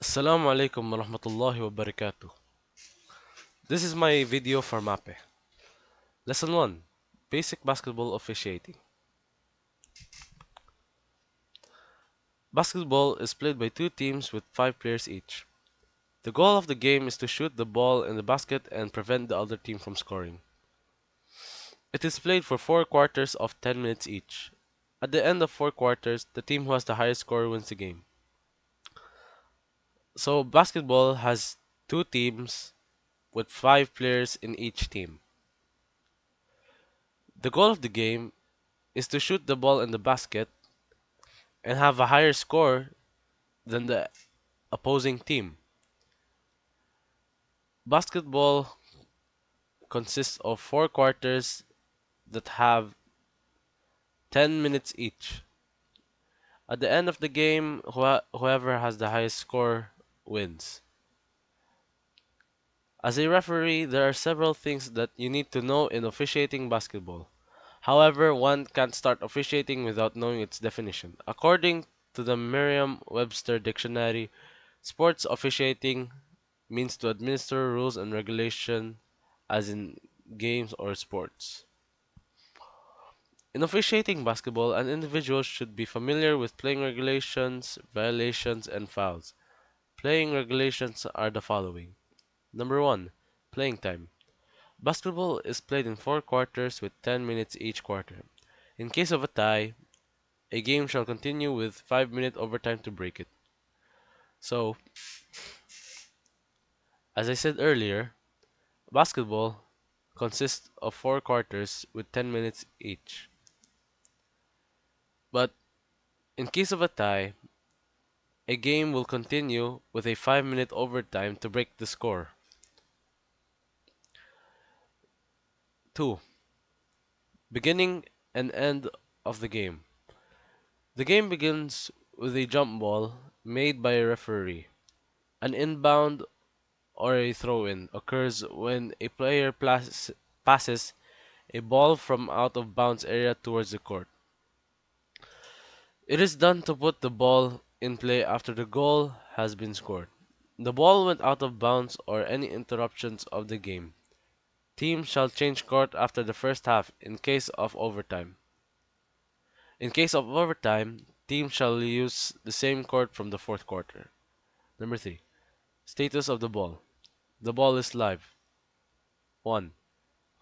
Assalamu alaikum wa rahmatullahi wa barakatuh. This is my video for Mapeh. Lesson 1. Basic Basketball Officiating. Basketball is played by two teams with 5 players each. The goal of the game is to shoot the ball in the basket and prevent the other team from scoring. It is played for 4 quarters of 10 minutes each. At the end of 4 quarters, the team who has the highest score wins the game. So, basketball has two teams with 5 players in each team. The goal of the game is to shoot the ball in the basket and have a higher score than the opposing team. Basketball consists of 4 quarters that have 10 minutes each. At the end of the game, whoever has the highest score wins. As a referee, there are several things that you need to know in officiating basketball. However, one can't start officiating without knowing its definition. According to the Merriam-Webster dictionary, sports officiating means to administer rules and regulation as in games or sports. In officiating basketball, an individual should be familiar with playing regulations, violations, and fouls. Playing regulations are the following. Number 1. Playing time. Basketball is played in 4 quarters with 10 minutes each quarter. In case of a tie, a game shall continue with 5-minute overtime to break it. So, as I said earlier, basketball consists of 4 quarters with 10 minutes each. But in case of a tie, a game will continue with a 5-minute overtime to break the score. 2. Beginning and end of the game. The game begins with a jump ball made by a referee. An inbound or a throw-in occurs when a player passes a ball from out of bounds area towards the court. It is done to put the ball in play after the goal has been scored. The ball went out of bounds or any interruptions of the game. Teams shall change court after the first half in case of overtime. In case of overtime, teams shall use the same court from the fourth quarter. Number 3. Status of the ball. The ball is live. 1.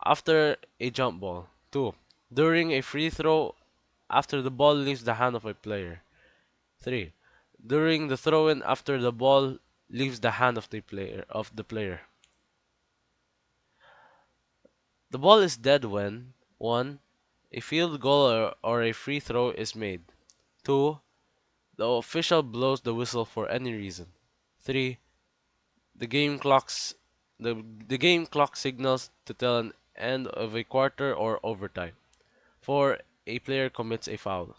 After a jump ball. 2. During a free throw after the ball leaves the hand of a player. 3. During the throw-in after the ball leaves the hand of the player. The ball is dead when 1. A field goal or a free throw is made. 2. The official blows the whistle for any reason. 3. The game clocks the game clock signals to tell an end of a quarter or overtime. 4. A player commits a foul.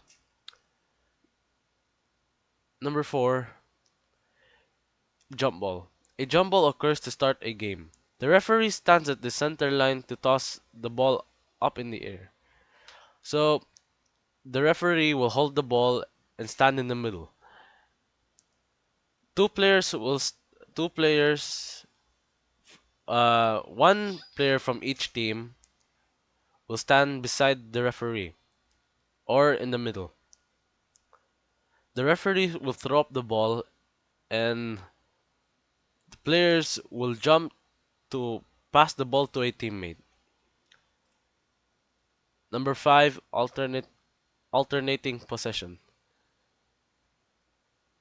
Number 4. Jump ball. A jump ball occurs to start a game. The referee stands at the center line to toss the ball up in the air. So the referee will hold the ball and stand in the middle. Two players will two players one player from each team will stand beside the referee or in the middle. The referee will throw up the ball and the players will jump to pass the ball to a teammate. Number 5, alternating possession.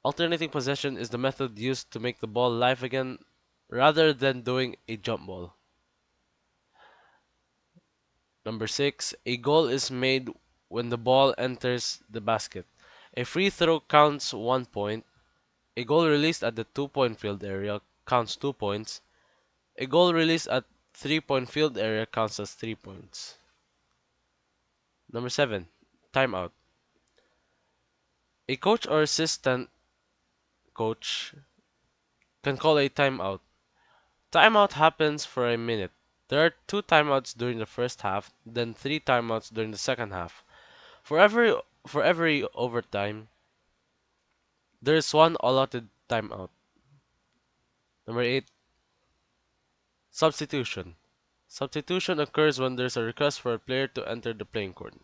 Alternating possession is the method used to make the ball live again rather than doing a jump ball. Number 6, a goal is made when the ball enters the basket. A free throw counts 1 point. A goal released at the 2-point field area counts 2 points. A goal released at 3-point field area counts as 3 points. Number 7, timeout. A coach or assistant coach can call a timeout. Timeout happens for a minute. There are 2 timeouts during the first half, then 3 timeouts during the second half. For every overtime, there is one allotted timeout. Number 8, substitution. Substitution occurs when there's a request for a player to enter the playing court.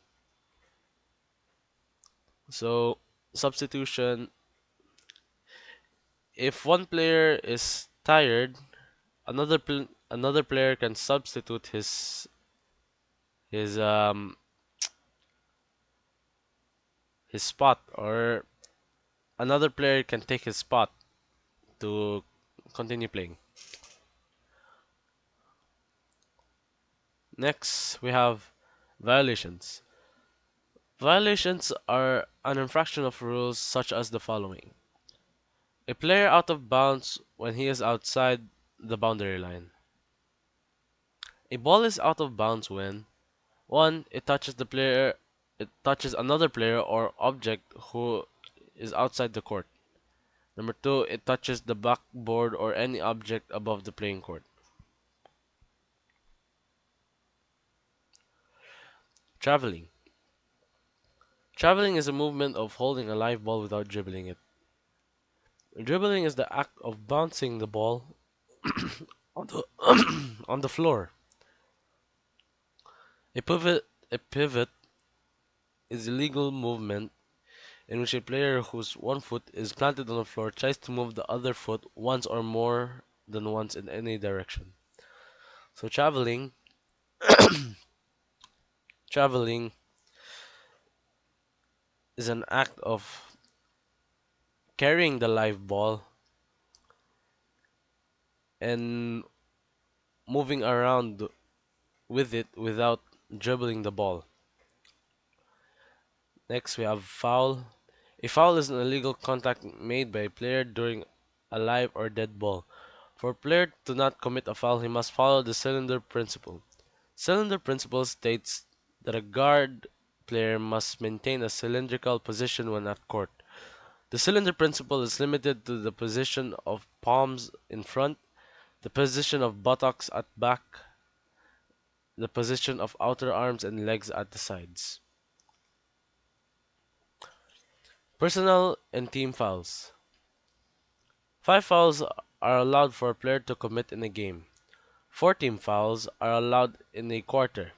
So, substitution, if one player is tired, another player can substitute his his spot, or another player can take his spot to continue playing. Next, we have violations. Violations are an infraction of rules such as the following: a player out of bounds when he is outside the boundary line. A ball is out of bounds when 1. It touches another player or object who is outside the court. Number 2, it touches the backboard or any object above the playing court. Traveling. Traveling is a movement of holding a live ball without dribbling it. Dribbling is the act of bouncing the ball on the on the floor. A pivot is a legal movement in which a player whose one foot is planted on the floor tries to move the other foot once or more than once in any direction. So traveling is an act of carrying the live ball and moving around with it without dribbling the ball. Next, we have foul. A foul is an illegal contact made by a player during a live or dead ball. For a player to not commit a foul, he must follow the cylinder principle. Cylinder principle states that a guard player must maintain a cylindrical position when at court. The cylinder principle is limited to the position of palms in front, the position of buttocks at back, the position of outer arms and legs at the sides. Personal and team fouls. 5 fouls are allowed for a player to commit in a game. 4 team fouls are allowed in a quarter.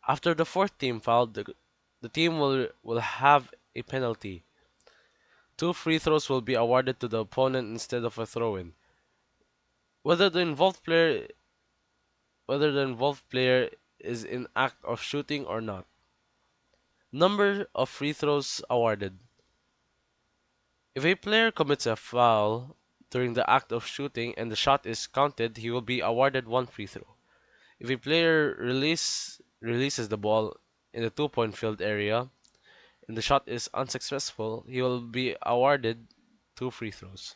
After the fourth team foul, the team will have a penalty. 2 free throws will be awarded to the opponent instead of a throw-in. Whether the involved player whether the involved player is in act of shooting or not. Number of free throws awarded. If a player commits a foul during the act of shooting and the shot is counted, he will be awarded 1 free throw. If a player releases the ball in the 2 point field area and the shot is unsuccessful, he will be awarded 2 free throws.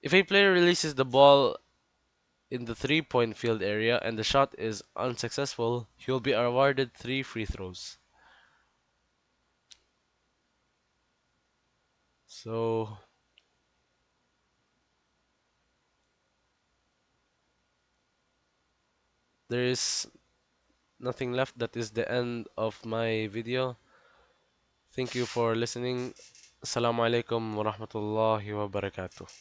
If a player releases the ball in the 3 point field area and the shot is unsuccessful, he will be awarded 3 free throws. So there is nothing left. That is the end of my video. Thank you for listening. Assalamu alaikum wa rahmatullahi wa barakatuh.